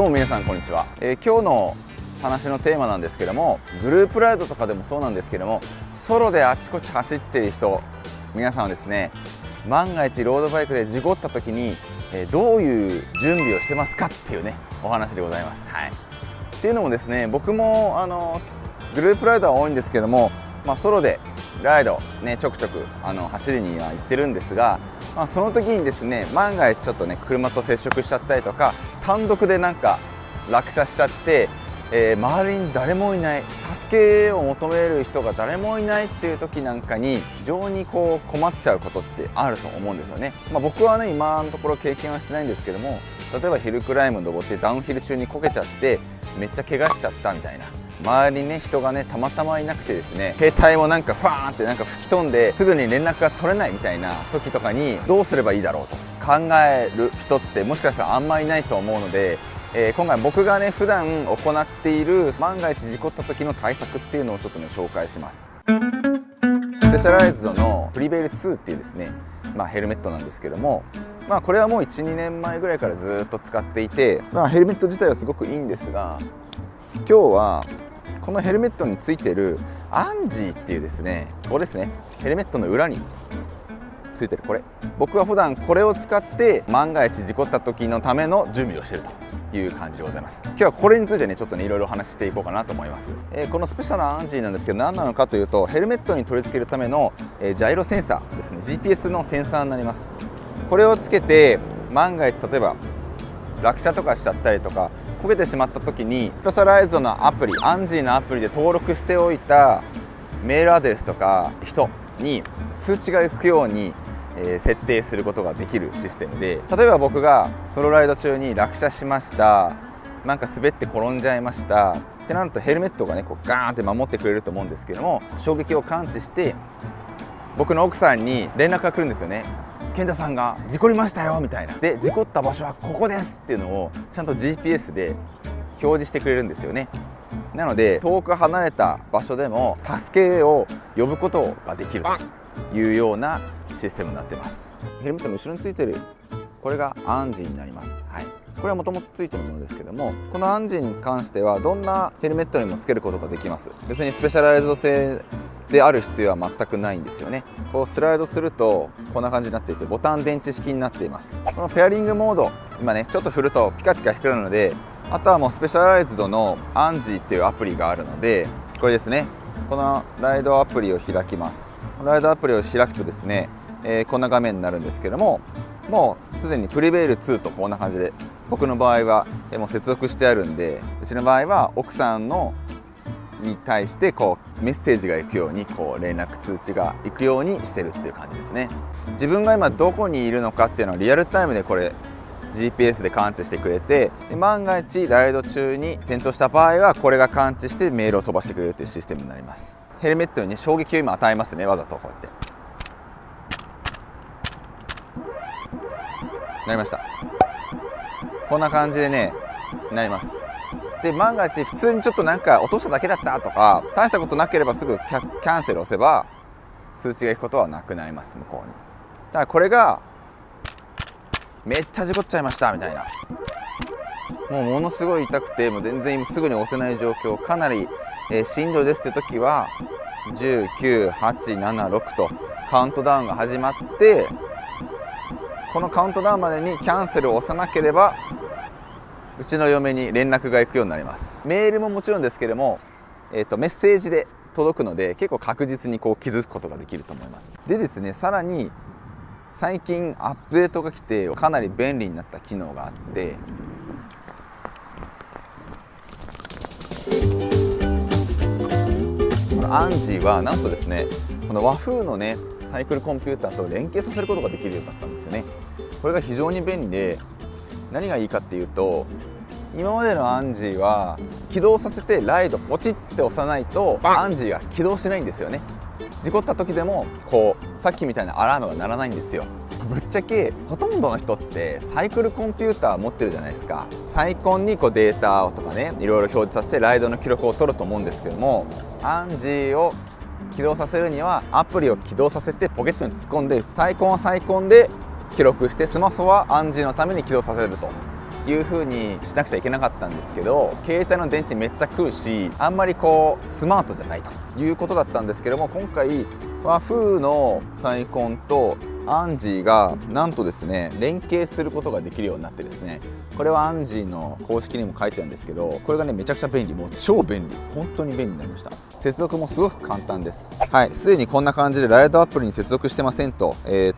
どうも皆さんこんにちは。今日の話のテーマなんですけども、グループライドとかでもそうなんですけども、ソロであちこち走っている人、皆さんはですね、万が一ロードバイクで事故った時にどういう準備をしてますかっていうねお話でございます。はい、っていうのもですね、僕もグループライドは多いんですけども、ソロでライドねちょくちょく走りには行ってるんですが、その時にですね、万が一ちょっとね車と接触しちゃったりとか、単独でなんか落車しちゃって、周りに誰もいない、助けを求める人が誰もいないっていう時なんかに非常に困っちゃうことってあると思うんですよね。僕はね今のところ経験はしてないんですけども、例えばヒルクライム登ってダウンヒル中にこけちゃってめっちゃ怪我しちゃったみたいな、周りにね人がねたまたまいなくてですね、携帯もなんかファーンってなんか吹き飛んですぐに連絡が取れないみたいな時とかにどうすればいいだろうと考える人ってもしかしたらあんまりいないと思うので、今回僕がね普段行っている万が一事故った時の対策っていうのをちょっとね紹介します。スペシャライズドのプリベイル2っていうですね、ヘルメットなんですけども、これはもう 1,2 年前ぐらいからずっと使っていて、ヘルメット自体はすごくいいんですが、今日はこのヘルメットについてるアンジーっていうですね、ここですね、ヘルメットの裏についてるこれ、僕は普段これを使って万が一事故った時のための準備をしているという感じでございます。今日はこれについてねちょっとねいろいろ話していこうかなと思います。このスペシャルなアンジーなんですけど、何なのかというと、ヘルメットに取り付けるためのジャイロセンサーですね、 GPS のセンサーになります。これをつけて万が一例えば落車とかしちゃったりとか焦げてしまった時に、スペシャライズドのアプリ、アンジーのアプリで登録しておいたメールアドレスとか人に通知が行くように設定することができるシステムで、例えば僕がソロライド中に落車しました、なんか滑って転んじゃいましたってなると、ヘルメットがねガーンって守ってくれると思うんですけども、衝撃を感知して僕の奥さんに連絡が来るんですよね。健太さんが事故りましたよみたいな、で事故った場所はここですっていうのをちゃんと GPS で表示してくれるんですよね。なので遠く離れた場所でも助けを呼ぶことができるというようなシステムになってます。ヘルメットの後ろについてるこれがアンジーになります。はい、これはもともとついてるものですけども、このアンジーに関してはどんなヘルメットにもつけることができます。別にスペシャライズド製である必要は全くないんですよね。スライドするとこんな感じになっていて、ボタン電池式になっています。このペアリングモード、今ねちょっと振るとピカピカ光るので、あとはもうスペシャライズドのアンジーっていうアプリがあるので、これですね、このライドアプリを開きます。ライドアプリを開くとですね、こんな画面になるんですけども、もうすでにプリベイル2とこんな感じで、僕の場合はもう接続してあるんで、うちの場合は奥さんに対してメッセージが行くように連絡通知が行くようにしてるっていう感じですね。自分が今どこにいるのかっていうのをリアルタイムでこれ GPS で感知してくれて、万が一ライド中に転倒した場合はこれが感知してメールを飛ばしてくれるというシステムになります。ヘルメットにね衝撃を今与えますね、わざとこうやってなりました。こんな感じでねなります。で万が一普通にちょっとなんか落としただけだったとか、大したことなければすぐキャンセルを押せば通知が行くことはなくなります、向こうに。だからこれがめっちゃ事故っちゃいましたみたいな、もうものすごい痛くてもう全然すぐに押せない状況、かなりしんどいですって時は10、9、8、7、6とカウントダウンが始まって、このカウントダウンまでにキャンセルを押さなければうちの嫁に連絡が行くようになります。メールももちろんですけれども、メッセージで届くので結構確実に気づくことができると思います。でですね、さらに最近アップデートが来てかなり便利になった機能があって、このアンジーはなんとですね、この和風のねサイクルコンピューターと連携させることができるようになったんですよね。これが非常に便利で、何がいいかっていうと、今までのアンジーは起動させてライドポチって押さないとアンジーが起動しないんですよね。事故った時でもさっきみたいなアラームが鳴らないんですよ。ぶっちゃけほとんどの人ってサイクルコンピューター持ってるじゃないですか。サイコンにデータとかねいろいろ表示させてライドの記録を取ると思うんですけども、アンジーを起動させるにはアプリを起動させてポケットに突っ込んで、サイコンはサイコンで記録して、スマホはアンジーのために起動させるという風にしなくちゃいけなかったんですけど、携帯の電池めっちゃ食うし、あんまりこうスマートじゃないということだったんですけども、今回和風のサイコンとアンジーがなんとですね連携することができるようになってですね、これはアンジーの公式にも書いてあるんですけど、これがねめちゃくちゃ便利、もう超便利、本当に便利になりました。接続もすごく簡単です。はい、すでにこんな感じでライドアプリに接続してませんと、エ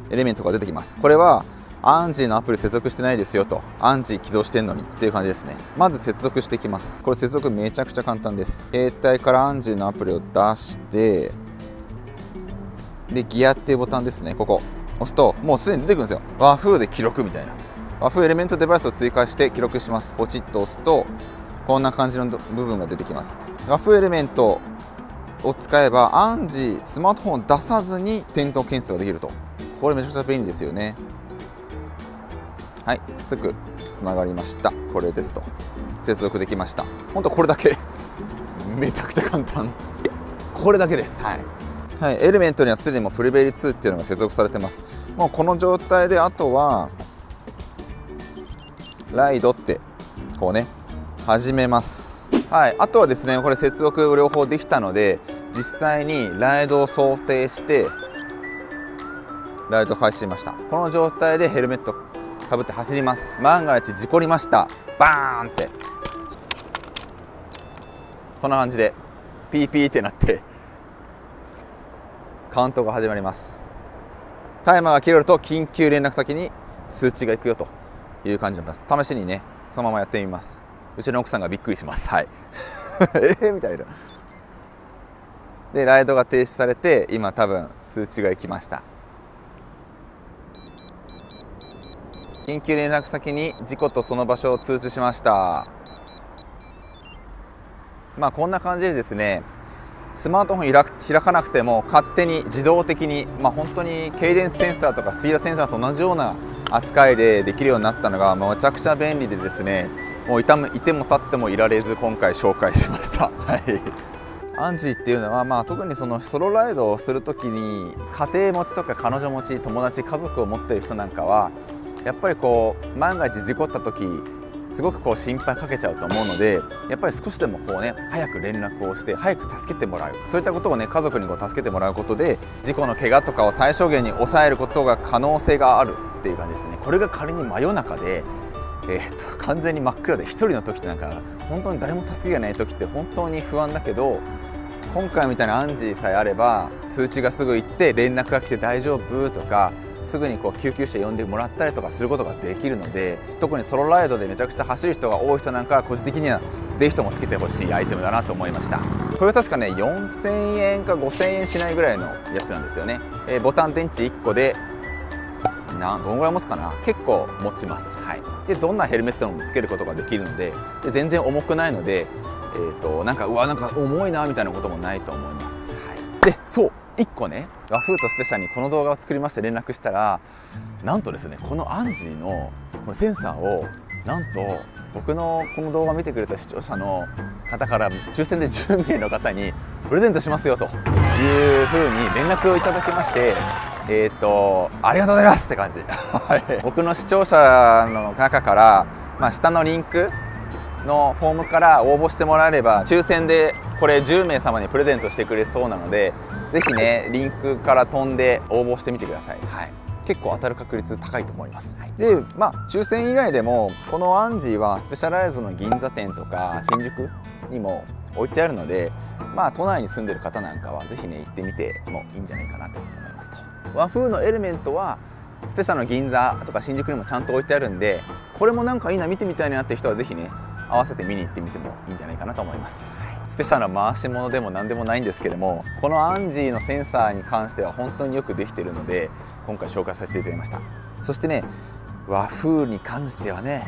レメントが出てきます。これはアンジーのアプリ接続してないですよと、アンジー起動してんのにっていう感じですね。まず接続していきます。これ接続めちゃくちゃ簡単です。携帯からアンジーのアプリを出して、でギアっていうボタンですね、ここ押すともうすでに出てくるんですよ。和風で記録みたいな、和風エレメントデバイスを追加して記録します。ポチッと押すとこんな感じの部分が出てきます。和風エレメントを使えばアンジースマートフォンを出さずに点灯検出ができると、これめちゃくちゃ便利ですよね。はい、すぐつながりました。これですと接続できました。ほんとこれだけめちゃくちゃ簡単、これだけです。はい、エレメントにはすでにもプルベリー2っていうのが接続されてます。もうこの状態であとはライドってこうね始めます。はい、あとはですねこれ接続両方できたので、実際にライドを想定してライド開始しました。この状態でヘルメットかぶって走ります。万が一事故りました、バーンってこんな感じでピーピーってなってカウントが始まります。タイマーが切れると緊急連絡先に通知が行くよという感じになります。試しにねそのままやってみます。うちの奥さんがびっくりします。はいみたいな。でライドが停止されて今多分通知が行きました。緊急連絡先に事故とその場所を通知しました。まあこんな感じでですね、スマートフォン開かなくても勝手に自動的に、本当にケイデンスセンサーとかスピードセンサーと同じような扱いでできるようになったのがめちゃくちゃ便利でですね、もういても立ってもいられず今回紹介しました。アンジーっていうのは、特にそのソロライドをするときに家庭持ちとか彼女持ち、友達、家族を持っている人なんかはやっぱりこう万が一事故った時すごくこう心配かけちゃうと思うので、やっぱり少しでもこうね早く連絡をして早く助けてもらう、そういったことをね家族にこう助けてもらうことで事故の怪我とかを最小限に抑えることが可能性があるっていう感じですね。これが仮に真夜中で、完全に真っ暗で一人の時ってなんか本当に誰も助けがない時って本当に不安だけど、今回みたいなアンジーさえあれば通知がすぐ行って連絡が来て大丈夫とかすぐにこう救急車呼んでもらったりとかすることができるので、特にソロライドでめちゃくちゃ走る人が多い人なんかは個人的にはぜひともつけてほしいアイテムだなと思いました。これは確かね4000円か5000円しないぐらいのやつなんですよね。ボタン電池1個でどのぐらい持つかな、結構持ちます。でどんなヘルメットにもつけることができるので、全然重くないので、なんか重いなみたいなこともないと思います。でそう1個ね和風とスペシャルにこの動画を作りまして連絡したら、なんとですねこのアンジーのこのセンサーをなんと僕のこの動画を見てくれた視聴者の方から抽選で10名の方にプレゼントしますよというふうに連絡をいただきまして、ありがとうございますって感じ僕の視聴者の中から、下のリンクのフォームから応募してもらえれば抽選でこれ10名様にプレゼントしてくれそうなので、ぜひねリンクから飛んで応募してみてください。結構当たる確率高いと思います。で抽選以外でもこのアンジーはスペシャライズの銀座店とか新宿にも置いてあるので、都内に住んでる方なんかはぜひね行ってみてもいいんじゃないかなと思いますと。和風のエレメントはスペシャルの銀座とか新宿にもちゃんと置いてあるんで、これもなんかいいな見てみたいなって人はぜひね合わせて見に行ってみてもいいんじゃないかなと思います。スペシャルな回し物でも何でもないんですけども、このアンジーのセンサーに関しては本当によくできているので今回紹介させていただきました。そしてね和風に関してはね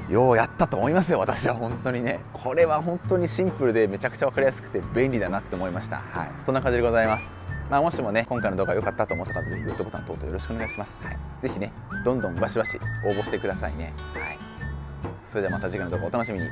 ようやったと思いますよ。私は本当にねこれは本当にシンプルでめちゃくちゃ分かりやすくて便利だなって思いました。そんな感じでございます。もしもね今回の動画良かったと思った方でグッドボタン等々よろしくお願いします。ぜひねどんどんバシバシ応募してくださいね。それではまた次回の動画お楽しみに。